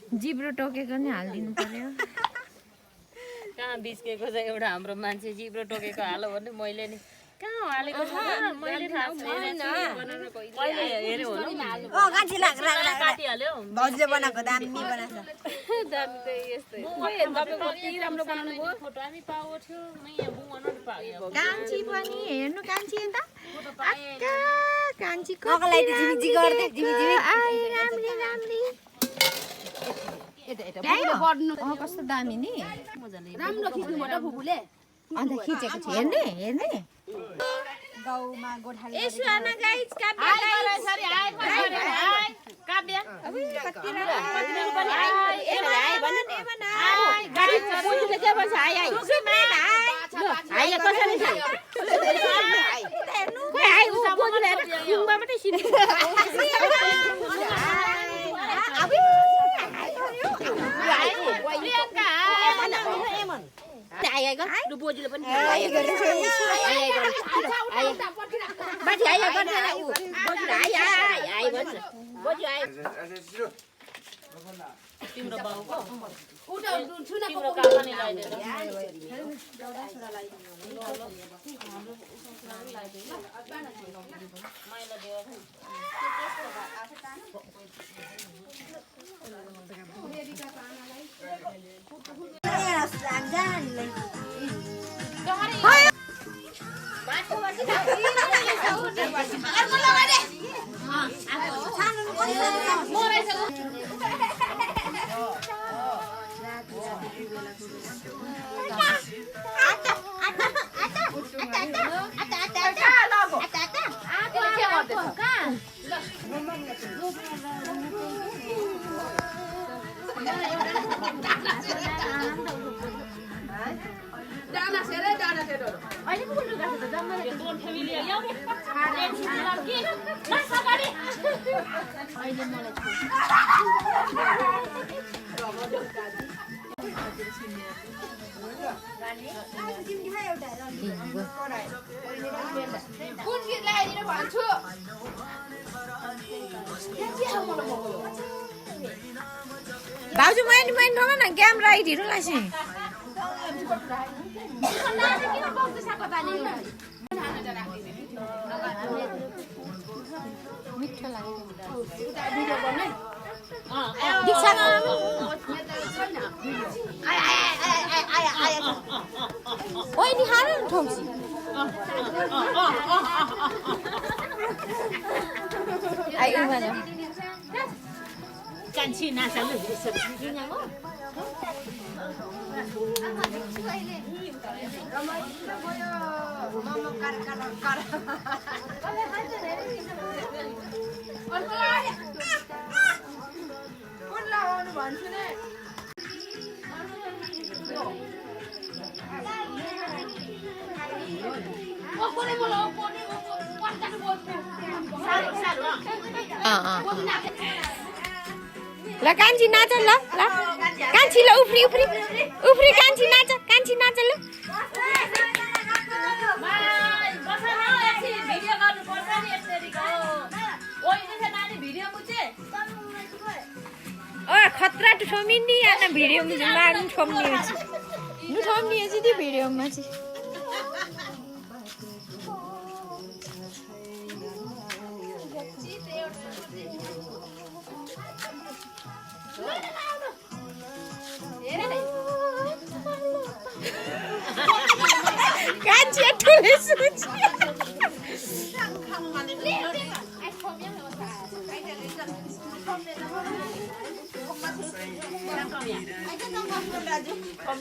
जिब्रो टोकेको नि हालिदिनु पर्यो कहाँ बिस्केको छ एउटा हाम्रो मान्छे जिब्रो टोकेको हालो भने मैले नि कहाँ हालेको छ मैले थाहा छैन मैले हेरे हो कान्छी लाग काटिहाल्यो भाउजूले बनाएको दामी बनाछ दामी त यस्तै खोइ तपाईको कति राम्रो बनाउनु भयो फोटो हामी पाएको थियो म यहाँ बुङनु पायो कान्छी पनि हेर्नु कान्छी त अक्का कान्छी मगलाई त जिमिजी गर्दै जिमिजी आई राम्री राम्री कस्तो दामी नि राम्रो खिच्नु भयो फुफुले अन्त खिचेको छ हेर्ने हेर्ने गाउँमा गोठाले ए सुना गाइस काव्य गाइस काव्य कति राम्रो पनि आइ ए भाइ भन्न नि भन्न गाडी पुजुले के भन्छ आइ आइ आइ कसरी छ हेर्नु आइ पुजुले खुङमा मात्रै सिधै अबे प्रियंका आइ आइ गर लु बोजुले पनि आइ गर आइ गर बाटी आइ गर उ बोजुले आइ आइ आइ भन्छ बोजु आइ तिम्रो बाउको उठा छुना तिम्रो काका नि लगाइदिएर डाना सेरे अहिले पो बोल्नु गाछ त जम्मा दोन फ्यामिली आयो नि एक छिटो लड्की न सगाडी अहिले मलाई कुन गीत लगाइदिनु भन्छु भाउजू मैले मैले ठोक न क्यामेरा आइदिनु लासी मिठो ओइ नि हाल न ठोक्सी आई उमा कान्छी नाचल्नु भन्छु नि ल कान्छी नाच ल ल कान्छी ल उफ्री उफ्री उफ्री कान्छी नाच ल खतरा टु छोमिनी आना भिडियो मुझे मार्नु छोम्नी अछि नु छोम्नी अछि ती भिडियो मा चाहिँ कान्छी ठुले सुची Kom